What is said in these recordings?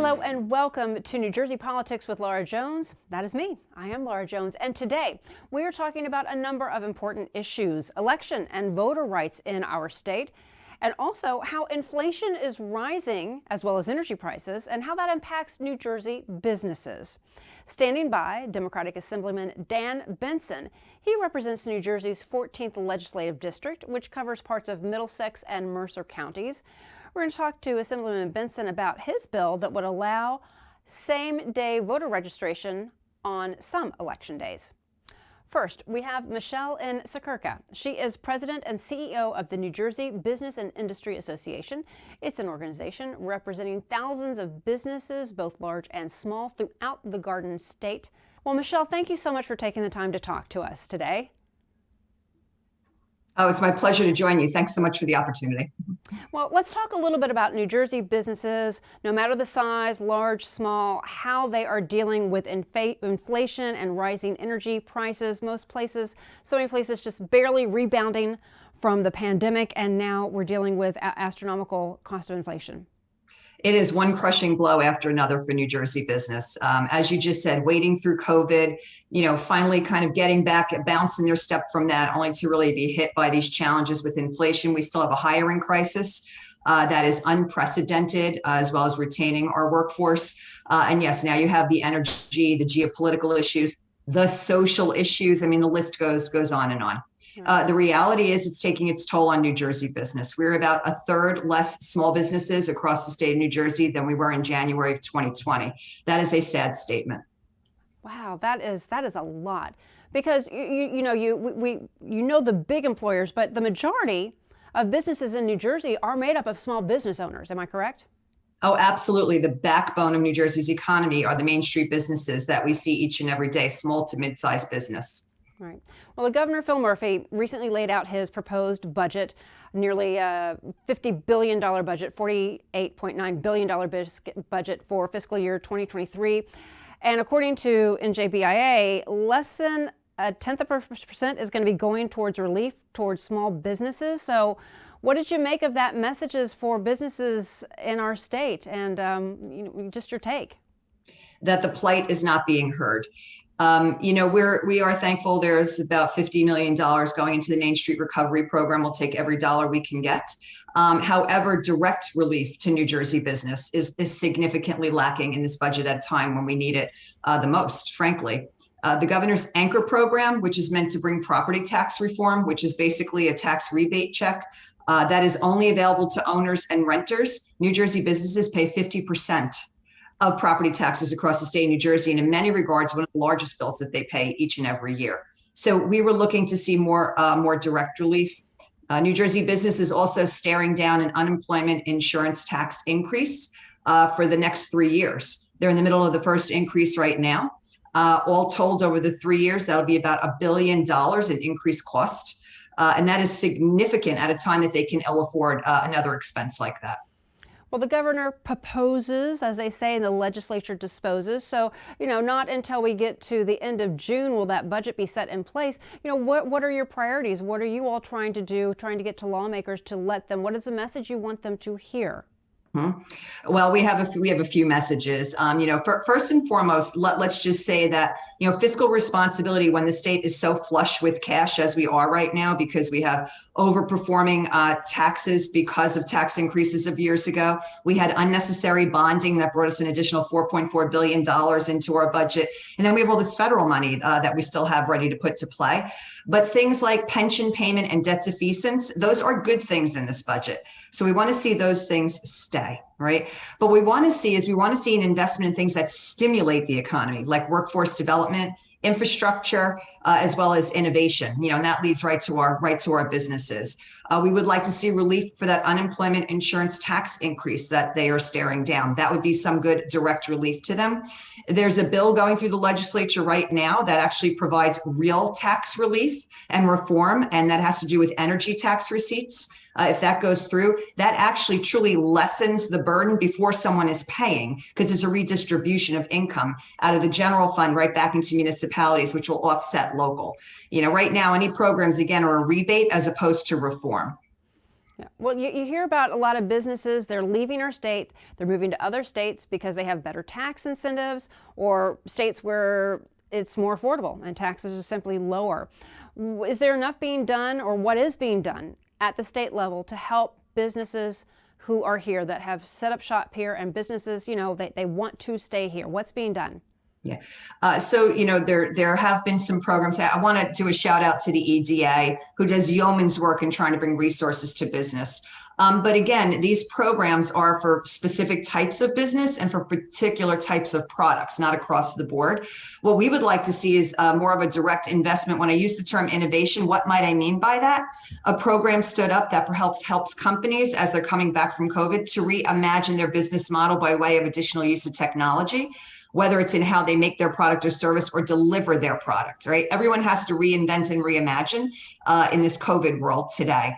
Hello and welcome to New Jersey Politics with Laura Jones. That is me. I am Laura Jones. And today we are talking about a number of important issues, election and voter rights in our state, and also how inflation is rising as well as energy prices and how that impacts New Jersey businesses. Standing by, Democratic Assemblyman Dan Benson. He represents New Jersey's 14th legislative district, which covers parts of Middlesex and Mercer counties. We're going to talk to Assemblyman Benson about his bill that would allow same-day voter registration on some election days. First, we have Michelle in Securca. She is president and CEO of the New Jersey Business and Industry Association. It's an organization representing thousands of businesses, both large and small, throughout the Garden State. Well, Michelle, thank you so much for taking the time to talk to us today. Oh, it's my pleasure to join you. Thanks so much for the opportunity. Well, let's talk a little bit about New Jersey businesses, no matter the size, large, small, how they are dealing with inflation and rising energy prices. Most places, so many places just barely rebounding from the pandemic, and now we're dealing with astronomical cost of inflation. It is one crushing blow after another for New Jersey business. As you just said, wading through COVID, finally kind of getting back, bouncing their step from that, only to really be hit by these challenges with inflation. We still have a hiring crisis that is unprecedented, as well as retaining our workforce. And yes, now you have the energy, the geopolitical issues, the social issues. I mean, the list goes on and on. The reality is it's taking its toll on New Jersey business. We're about a third less small businesses across the state of New Jersey than we were in January of 2020. That is a sad statement. Wow, that is a lot, because you know the big employers, but the majority of businesses in New Jersey are made up of small business owners. Am I correct? Oh, absolutely. The backbone of New Jersey's economy are the Main Street businesses that we see each and every day, small to mid-sized business. Right. Well, the Governor, Phil Murphy, recently laid out his proposed budget, nearly $50 billion budget, $48.9 billion budget for fiscal year 2023. And according to NJBIA, less than 0.1% is going to be going towards relief towards small businesses. So what did you make of that messages for businesses in our state? And just your take. That the plight is not being heard. We are thankful there's about $50 million going into the Main Street Recovery Program. We'll take every dollar we can get. However, direct relief to New Jersey business is significantly lacking in this budget at a time when we need it the most, frankly. The governor's anchor program, which is meant to bring property tax reform, which is basically a tax rebate check that is only available to owners and renters. New Jersey businesses pay 50% of property taxes across the state of New Jersey, and in many regards, one of the largest bills that they pay each and every year. So we were looking to see more direct relief. New Jersey business is also staring down an unemployment insurance tax increase for the next 3 years. They're in the middle of the first increase right now. All told, over the 3 years, that'll be about $1 billion in increased cost. And that is significant at a time that they can ill afford another expense like that. Well, the governor proposes, as they say, and the legislature disposes. So, not until we get to the end of June will that budget be set in place. What are your priorities? What are you all trying to do, trying to get to lawmakers to let them? What is the message you want them to hear? Well, we have a few messages. First and foremost, let's just say that fiscal responsibility, when the state is so flush with cash as we are right now, because we have overperforming taxes because of tax increases of years ago. We had unnecessary bonding that brought us an additional $4.4 billion into our budget, and then we have all this federal money that we still have ready to put to play. But things like pension payment and debt defeasance, those are good things in this budget. So we want to see those things stay, right? But we want to see an investment in things that stimulate the economy, like workforce development, infrastructure, as well as innovation. And that leads right to our businesses. We would like to see relief for that unemployment insurance tax increase that they are staring down. That would be some good direct relief to them. There's a bill going through the legislature right now that actually provides real tax relief and reform, and that has to do with energy tax receipts. If that goes through, that actually truly lessens the burden before someone is paying, because it's a redistribution of income out of the general fund right back into municipalities, which will offset local. Right now, any programs, again, are a rebate as opposed to reform. Yeah. Well, you hear about a lot of businesses, they're leaving our state, they're moving to other states because they have better tax incentives or states where it's more affordable and taxes are simply lower. Is there enough being done, or what is being done at the state level to help businesses who are here that have set up shop here, and businesses, they want to stay here? What's being done? Yeah. So, there have been some programs. I want to do a shout out to the EDA, who does yeoman's work in trying to bring resources to business. But again, these programs are for specific types of business and for particular types of products, not across the board. What we would like to see is more of a direct investment. When I use the term innovation, what might I mean by that? A program stood up that perhaps helps companies as they're coming back from COVID to reimagine their business model by way of additional use of technology, whether it's in how they make their product or service or deliver their product, right? Everyone has to reinvent and reimagine in this COVID world today.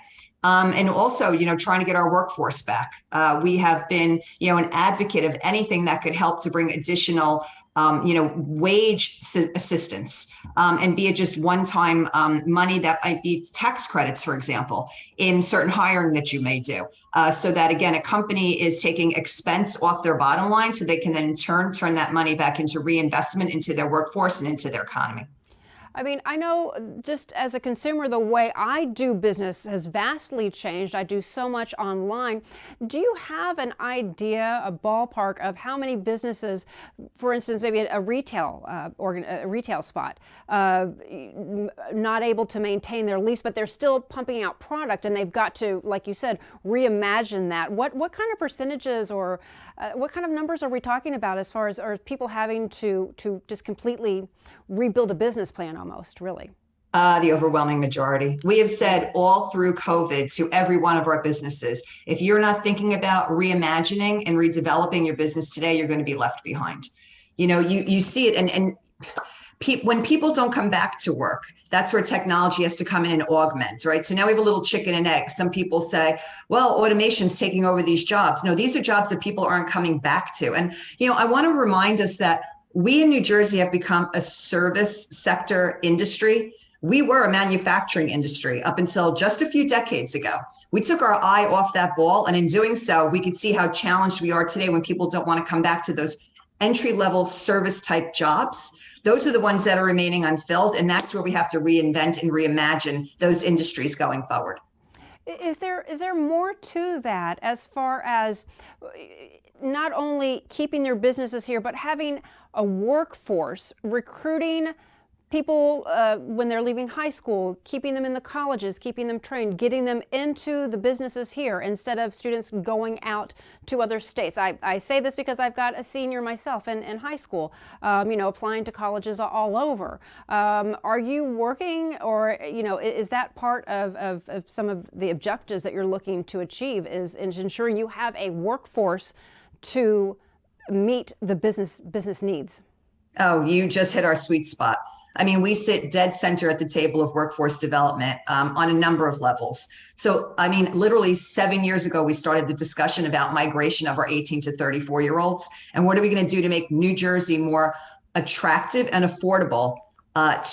And also, trying to get our workforce back. We have been, an advocate of anything that could help to bring additional, wage assistance, and be it just one-time money that might be tax credits, for example, in certain hiring that you may do. So that, again, a company is taking expense off their bottom line so they can then in turn that money back into reinvestment into their workforce and into their economy. I mean, I know just as a consumer, the way I do business has vastly changed. I do so much online. Do you have an idea, a ballpark of how many businesses, for instance, maybe a retail spot, not able to maintain their lease, but they're still pumping out product, and they've got to, like you said, reimagine that? What kind of percentages or what kind of numbers are we talking about as far as are people having to just completely rebuild a business plan almost, really? The overwhelming majority. We have said all through COVID to every one of our businesses, if you're not thinking about reimagining and redeveloping your business today, you're going to be left behind. You see it, and when people don't come back to work, that's where technology has to come in and augment, right? So now we have a little chicken and egg. Some people say, well, automation's taking over these jobs. No, these are jobs that people aren't coming back to. And, I want to remind us that we in New Jersey have become a service sector industry. We were a manufacturing industry up until just a few decades ago. We took our eye off that ball, and in doing so, we could see how challenged we are today when people don't want to come back to those entry-level service type jobs. Those are the ones that are remaining unfilled, and that's where we have to reinvent and reimagine those industries going forward. Is there more to that as far as not only keeping their businesses here, but having a workforce, recruiting people when they're leaving high school, keeping them in the colleges, keeping them trained, getting them into the businesses here instead of students going out to other states? I say this because I've got a senior myself in high school, applying to colleges all over. Are you working, or, is that part of some of the objectives that you're looking to achieve, is ensuring you have a workforce to meet the business needs? Oh, you just hit our sweet spot. I mean, we sit dead center at the table of workforce development on a number of levels. So, I mean, literally 7 years ago, we started the discussion about migration of our 18 to 34-year-olds. And what are we going to do to make New Jersey more attractive and affordable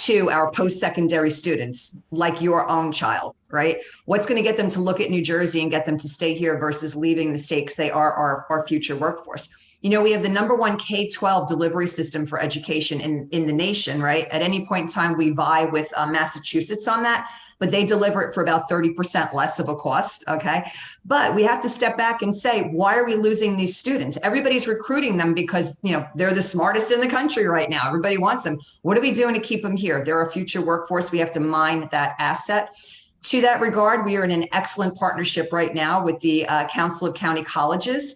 to our post-secondary students, like your own child, right? What's going to get them to look at New Jersey and get them to stay here versus leaving the state, because they are our future workforce. We have the #1 K-12 delivery system for education in the nation, right? At any point in time, we vie with Massachusetts on that, but they deliver it for about 30% less of a cost, okay? But we have to step back and say, why are we losing these students? Everybody's recruiting them because, they're the smartest in the country right now. Everybody wants them. What are we doing to keep them here? They're our future workforce. We have to mine that asset. To that regard, we are in an excellent partnership right now with the Council of County Colleges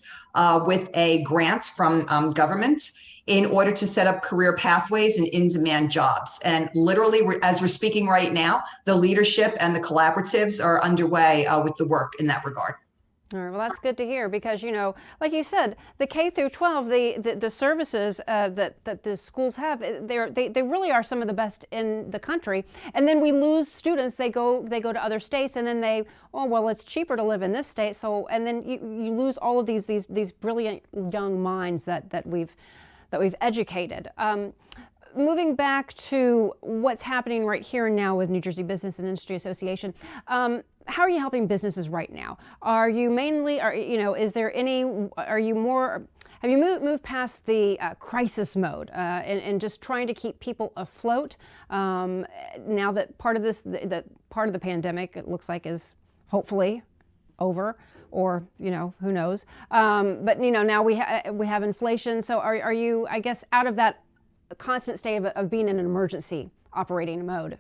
with a grant from government in order to set up career pathways and in-demand jobs. And literally, as we're speaking right now, the leadership and the collaboratives are underway with the work in that regard. All right, well, that's good to hear because, like you said, the K through 12, the services that the schools have, they really are some of the best in the country. And then we lose students. They go to other states, and then it's cheaper to live in this state. So, and then you lose all of these brilliant young minds that we've educated. moving back to what's happening right here and now with New Jersey Business and Industry Association, how are you helping businesses right now? Are you mainly, is there any, are you more, have you moved past the crisis mode and just trying to keep people afloat now that part of this, that part of the pandemic, it looks like, is hopefully over, or who knows? But now we have inflation. So are you, I guess, out of that constant state of being in an emergency operating mode?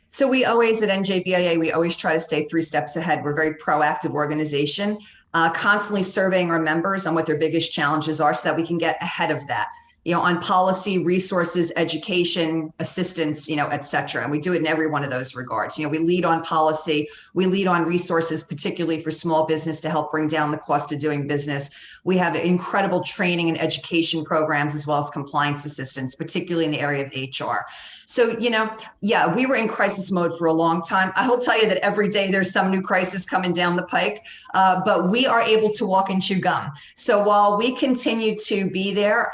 So we always at NJBIA, we always try to stay 3 steps ahead. We're a very proactive organization, constantly surveying our members on what their biggest challenges are so that we can get ahead of that, on policy, resources, education, assistance, et cetera. And we do it in every one of those regards. We lead on policy, we lead on resources, particularly for small business to help bring down the cost of doing business. We have incredible training and education programs, as well as compliance assistance, particularly in the area of HR. So, we were in crisis mode for a long time. I will tell you that every day there's some new crisis coming down the pike, but we are able to walk and chew gum. So while we continue to be there,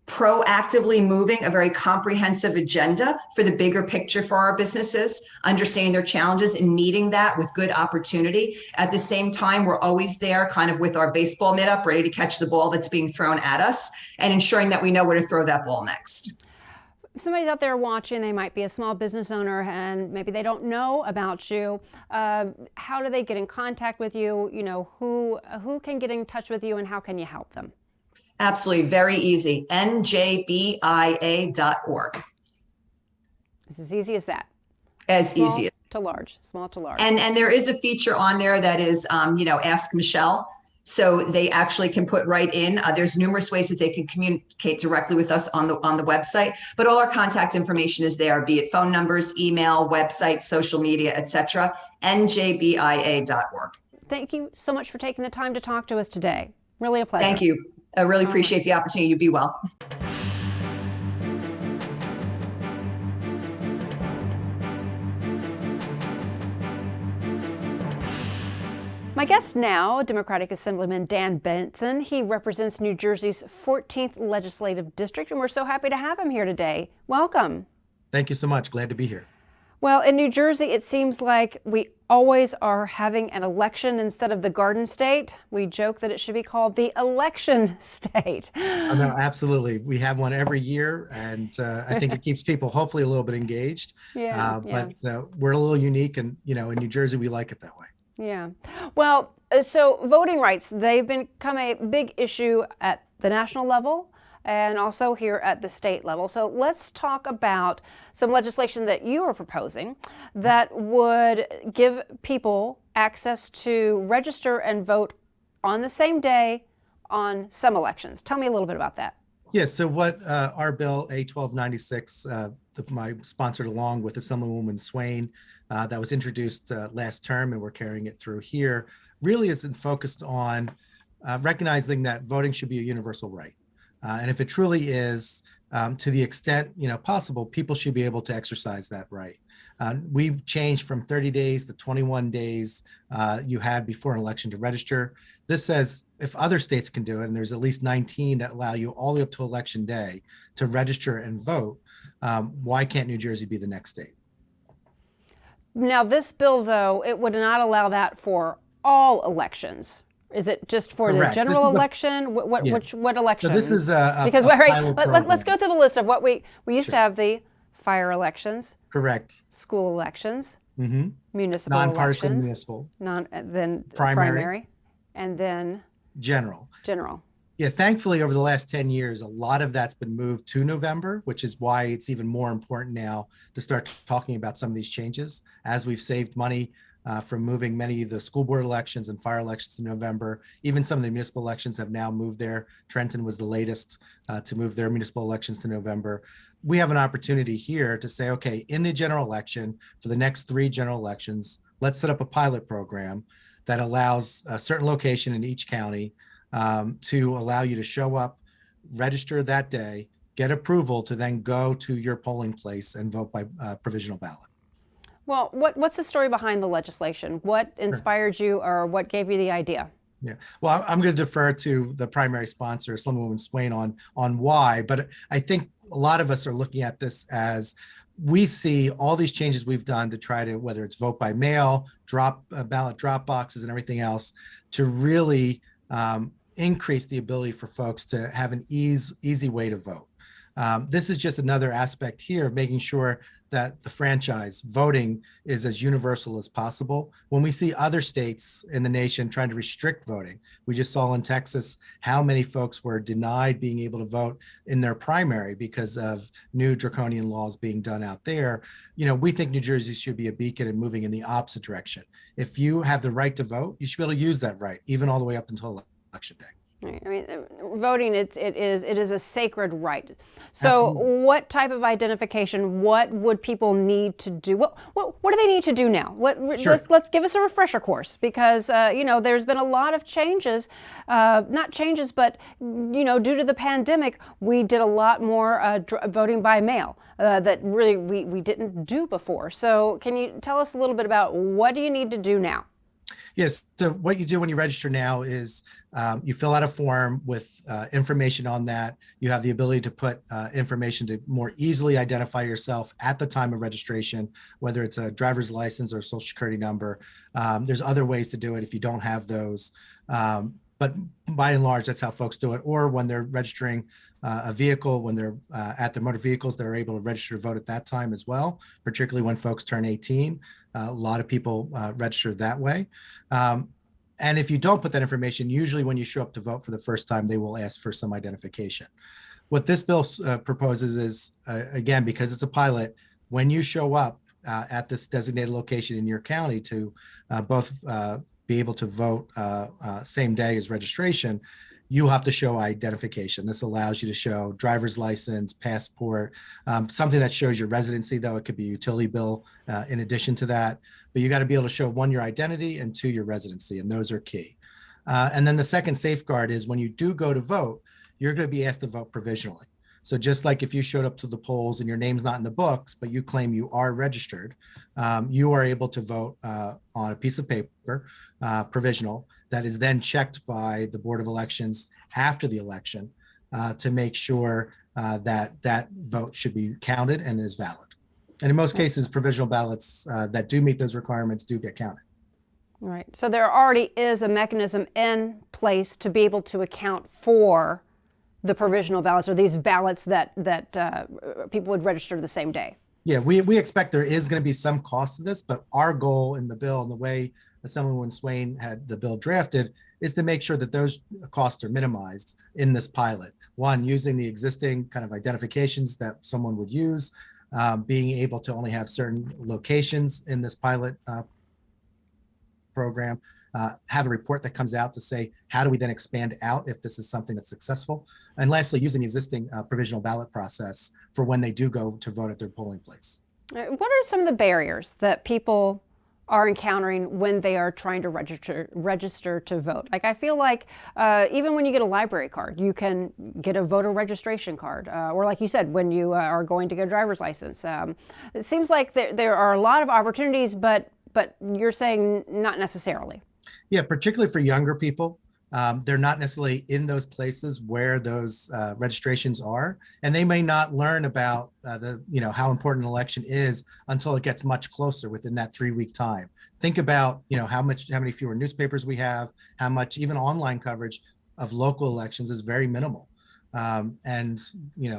proactively moving a very comprehensive agenda for the bigger picture for our businesses, understanding their challenges and meeting that with good opportunity. At the same time, we're always there kind of with our baseball mitt up, ready to catch the ball that's being thrown at us and ensuring that we know where to throw that ball next. If somebody's out there watching, they might be a small business owner and maybe they don't know about you. How do they get in contact with you? Who can get in touch with you and how can you help them? Absolutely. Very easy. njbia.org. It's as easy as that. Easy as to large, small to large. And there is a feature on there that is, Ask Michelle. So they actually can put right in. There's numerous ways that they can communicate directly with us on the website, but all our contact information is there, be it phone numbers, email, website, social media, etc. njbia.org. Thank you so much for taking the time to talk to us today. Really a pleasure. Thank you. I really appreciate the opportunity. You be well. My guest now, Democratic Assemblyman Dan Benson. He represents New Jersey's 14th Legislative District, and we're so happy to have him here today. Welcome. Thank you so much. Glad to be here. Well, in New Jersey, it seems like we always are having an election instead of the Garden State. We joke that it should be called the Election State. Oh, no, absolutely. We have one every year, and I think it keeps people hopefully a little bit engaged. But we're a little unique, and in New Jersey, we like it that way. Yeah. Well, so voting rights, they've become a big issue at the national level and also here at the state level. So let's talk about some legislation that you are proposing that would give people access to register and vote on the same day on some elections. Tell me a little bit about that. Yes. So what our bill A1296, my sponsored along with Assemblywoman Swain, that was introduced last term, and we're carrying it through here, really isn't focused on recognizing that voting should be a universal right. And if it truly is, to the extent possible, people should be able to exercise that right. We've changed from 30 days to 21 days you had before an election to register. This says if other states can do it, and there's at least 19 that allow you all the way up to election day to register and vote, why can't New Jersey be the next state? Now, this bill, though, it would not allow that for all elections. Is it just for Correct. The general election? What election? So this is let's go through the list of what we used Sure. to have: the fire elections, correct, school elections, mm-hmm. municipal non-partisan elections, municipal, then primary, and then general. Yeah, thankfully, over the last 10 years, a lot of that's been moved to November, which is why it's even more important now to start talking about some of these changes, as we've saved money from moving many of the school board elections and fire elections to November. Even some of the municipal elections have now moved there. Trenton was the latest to move their municipal elections to November. We have an opportunity here to say, okay, in the general election, for the next 3 general elections, let's set up a pilot program that allows a certain location in each county to allow you to show up, register that day, get approval to then go to your polling place and vote by provisional ballot. Well, what's the story behind the legislation? What inspired you, or what gave you the idea? Yeah, well, I'm going to defer to the primary sponsor, Assemblywoman Swain, on why, but I think a lot of us are looking at this as we see all these changes we've done to try to, whether it's vote by mail, ballot drop boxes and everything else, to really increase the ability for folks to have an easy way to vote. This is just another aspect here of making sure that the franchise voting is as universal as possible. When we see other states in the nation trying to restrict voting, we just saw in Texas how many folks were denied being able to vote in their primary because of new draconian laws being done out there. We think New Jersey should be a beacon and moving in the opposite direction. If you have the right to vote, you should be able to use that right, even all the way up until election day. Right. I mean, voting, it is a sacred right. So absolutely. What type of identification, what would people need to do? What do they need to do now? Sure. Let's give us a refresher course, because, there's been a lot of changes, not changes, but, due to the pandemic, we did a lot more voting by mail that really we didn't do before. So can you tell us a little bit about what do you need to do now? Yes. So what you do when you register now is you fill out a form with information on that. You have the ability to put information to more easily identify yourself at the time of registration, whether it's a driver's license or a social security number. There's other ways to do it if you don't have those. But by and large, that's how folks do it. Or when they're registering a vehicle, when they're at the motor vehicles, they're able to register to vote at that time as well, particularly when folks turn 18. A lot of people register that way. And if you don't put that information, usually when you show up to vote for the first time, they will ask for some identification. What this bill proposes is, again, because it's a pilot, when you show up at this designated location in your county to both be able to vote same day as registration, you have to show identification. This allows you to show driver's license, passport, something that shows your residency, though it could be a utility bill in addition to that. But you got to be able to show, one, your identity, and two, your residency, and those are key. And then the second safeguard is when you do go to vote, you're going to be asked to vote provisionally. So just like if you showed up to the polls and your name's not in the books, but you claim you are registered, you are able to vote on a piece of paper, provisional, that is then checked by the Board of Elections after the election to make sure that that vote should be counted and is valid. And in most cases, provisional ballots that do meet those requirements do get counted. Right. So there already is a mechanism in place to be able to account for the provisional ballots, or these ballots that people would register the same day. Yeah, we expect there is going to be some cost to this, but our goal in the bill and the way Assemblywoman Swain had the bill drafted is to make sure that those costs are minimized in this pilot. One, using the existing kind of identifications that someone would use, being able to only have certain locations in this pilot program, have a report that comes out to say, how do we then expand out if this is something that's successful? And lastly, using the existing provisional ballot process for when they do go to vote at their polling place. What are some of the barriers that people are encountering when they are trying to register to vote? Like, I feel like even when you get a library card, you can get a voter registration card, or like you said, when you are going to get a driver's license. It seems like there are a lot of opportunities, but you're saying not necessarily. Yeah, particularly for younger people. They're not necessarily in those places where those registrations are, and they may not learn about how important an election is until it gets much closer within that 3-week time. Think about how many fewer newspapers we have, how much even online coverage of local elections is very minimal, and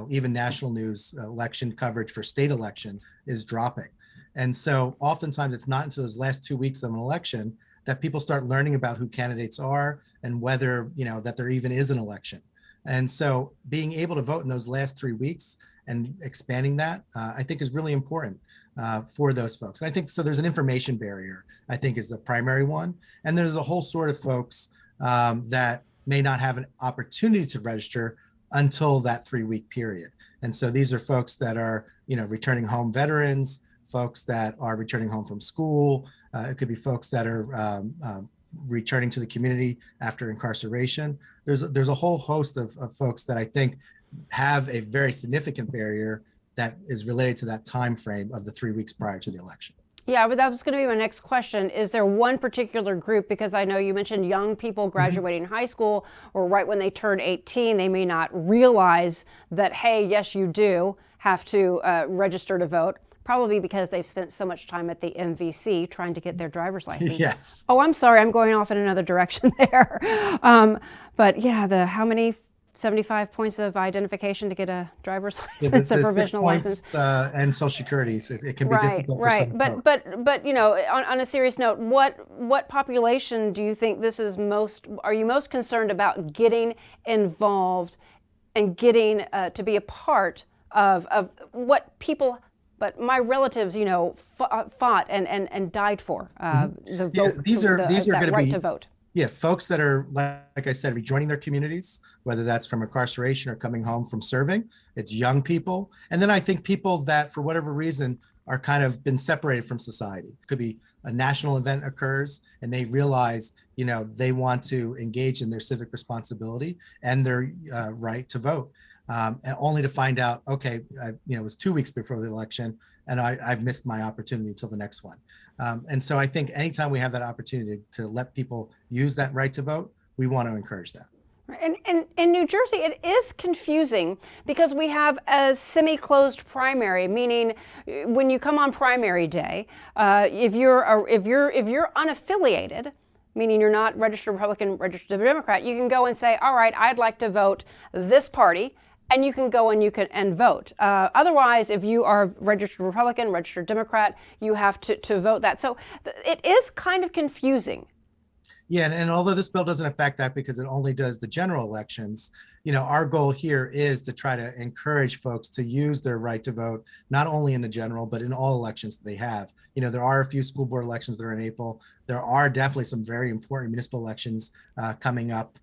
even national news election coverage for state elections is dropping. And so oftentimes it's not until those last 2 weeks of an election that people start learning about who candidates are and whether, that there even is an election. And so being able to vote in those last 3 weeks and expanding that, I think is really important for those folks. And I think so there's an information barrier, I think, is the primary one. And there's a whole sort of folks that may not have an opportunity to register until that 3-week period. And so these are folks that are, returning home veterans, folks that are returning home from school. It could be folks that are returning to the community after incarceration. There's a whole host of folks that I think have a very significant barrier that is related to that time frame of the 3 weeks prior to the election. Yeah, but that was going to be my next question. Is there one particular group? Because I know you mentioned young people graduating high school or right when they turn 18, they may not realize that, hey, yes, you do have to register to vote. Probably because they've spent so much time at the MVC trying to get their driver's license. Yes. Oh, I'm sorry, I'm going off in another direction there. But yeah, how many 75 points of identification to get a driver's license, a provisional license, and Social Security. So it can be difficult for some folks. But you know, on a serious note, what population do you think this is are you most concerned about getting involved and getting to be a part of what people? But my relatives, you know, fought and died for the vote. These are going to right be to vote. Yeah, folks that are, like I said, rejoining their communities, whether that's from incarceration or coming home from serving. It's young people. And then I think people that, for whatever reason, are kind of been separated from society. It could be a national event occurs and they realize, you know, they want to engage in their civic responsibility and their right to vote. And only to find out, okay, it was 2 weeks before the election and I've missed my opportunity until the next one. And so I think anytime we have that opportunity to let people use that right to vote, we want to encourage that. And in New Jersey, it is confusing because we have a semi-closed primary, meaning when you come on primary day, if you're unaffiliated, meaning you're not registered Republican, registered Democrat, you can go and say, all right, I'd like to vote this party. And you can go and you can vote. Otherwise, if you are registered Republican, registered Democrat, you have to vote that. So it is kind of confusing. Yeah, and although this bill doesn't affect that because it only does the general elections, you know, our goal here is to try to encourage folks to use their right to vote, not only in the general, but in all elections that they have. You know, there are a few school board elections that are in April. There are definitely some very important municipal elections coming up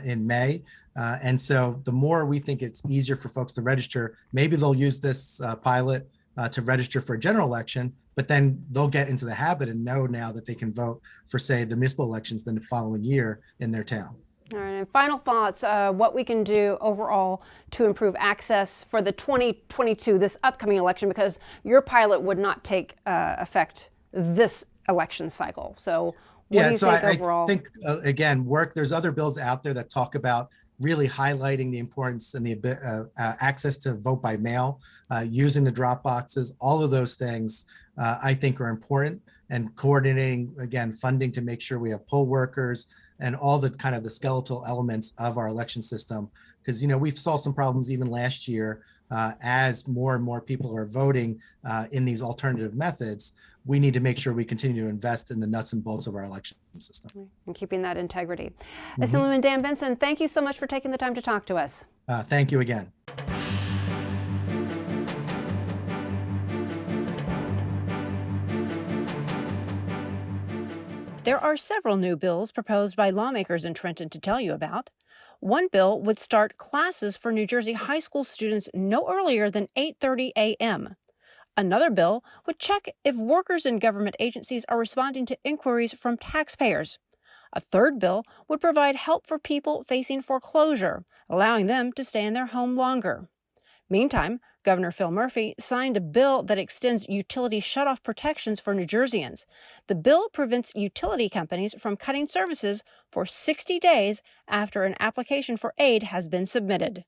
in May. And so the more we think it's easier for folks to register, maybe they'll use this pilot to register for a general election, but then they'll get into the habit and know now that they can vote for, say, the municipal elections then the following year in their town. All right, and final thoughts, what we can do overall to improve access for the 2022, this upcoming election, because your pilot would not take effect this election cycle. So what do you think overall? I think, again, there's other bills out there that talk about really highlighting the importance and the access to vote by mail, using the drop boxes, all of those things I think are important, and coordinating, again, funding to make sure we have poll workers and all the kind of the skeletal elements of our election system. Because, you know, we've saw some problems even last year as more and more people are voting in these alternative methods. We need to make sure we continue to invest in the nuts and bolts of our election system. And keeping that integrity. Assemblyman Dan Benson, thank you so much for taking the time to talk to us. Thank you again. There are several new bills proposed by lawmakers in Trenton to tell you about. One bill would start classes for New Jersey high school students no earlier than 8:30 a.m. Another bill would check if workers in government agencies are responding to inquiries from taxpayers. A third bill would provide help for people facing foreclosure, allowing them to stay in their home longer. Meantime, Governor Phil Murphy signed a bill that extends utility shutoff protections for New Jerseyans. The bill prevents utility companies from cutting services for 60 days after an application for aid has been submitted.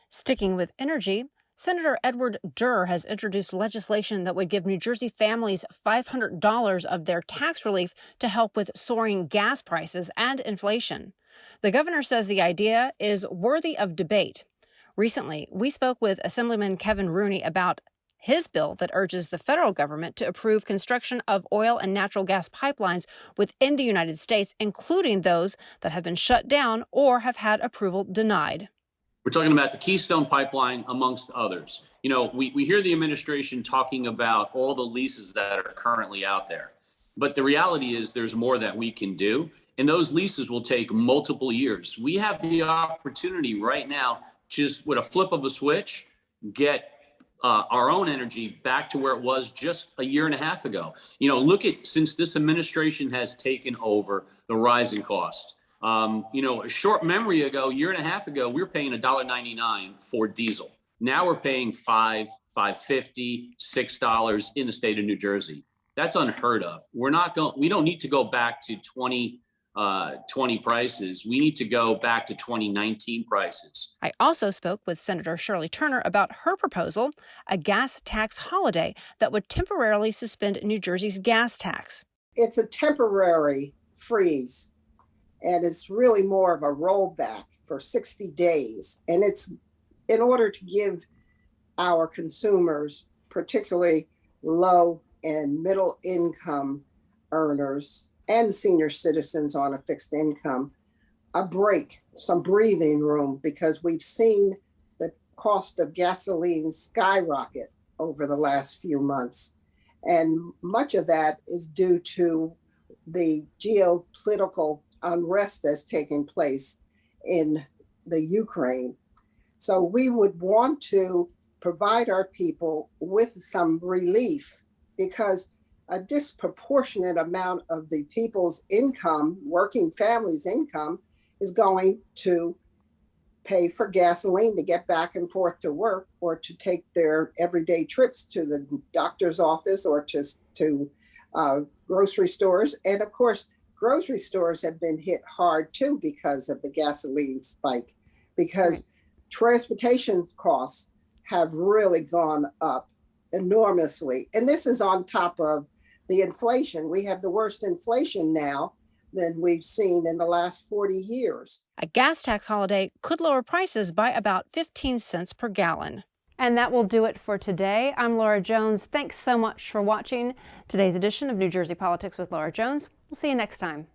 Sticking with energy, Senator Edward Durr has introduced legislation that would give New Jersey families $500 of their tax relief to help with soaring gas prices and inflation. The governor says the idea is worthy of debate. Recently, we spoke with Assemblyman Kevin Rooney about his bill that urges the federal government to approve construction of oil and natural gas pipelines within the United States, including those that have been shut down or have had approval denied. We're talking about the Keystone Pipeline, amongst others. You know, we hear the administration talking about all the leases that are currently out there. But the reality is there's more that we can do. And those leases will take multiple years. We have the opportunity right now, just with a flip of a switch, get our own energy back to where it was just a year and a half ago. You know, look at, since this administration has taken over, the rising cost. You know, a short memory ago, year and a half ago, we were paying $1.99 for diesel. Now we're paying $5.50, $6 in the state of New Jersey. That's unheard of. We don't need to go back to 2020 prices. We need to go back to 2019 prices. I also spoke with Senator Shirley Turner about her proposal, a gas tax holiday that would temporarily suspend New Jersey's gas tax. It's a temporary freeze, and it's really more of a rollback for 60 days. And it's in order to give our consumers, particularly low and middle income earners and senior citizens on a fixed income, a break, some breathing room, because we've seen the cost of gasoline skyrocket over the last few months. And much of that is due to the geopolitical unrest that's taking place in the Ukraine. So we would want to provide our people with some relief, because a disproportionate amount of the people's income, working families' income, is going to pay for gasoline to get back and forth to work, or to take their everyday trips to the doctor's office, or just to grocery stores. And of course, grocery stores have been hit hard too because of the gasoline spike, because transportation costs have really gone up enormously. And this is on top of the inflation. We have the worst inflation now than we've seen in the last 40 years. A gas tax holiday could lower prices by about 15 cents per gallon. And that will do it for today. I'm Laura Jones. Thanks so much for watching today's edition of New Jersey Politics with Laura Jones. We'll see you next time.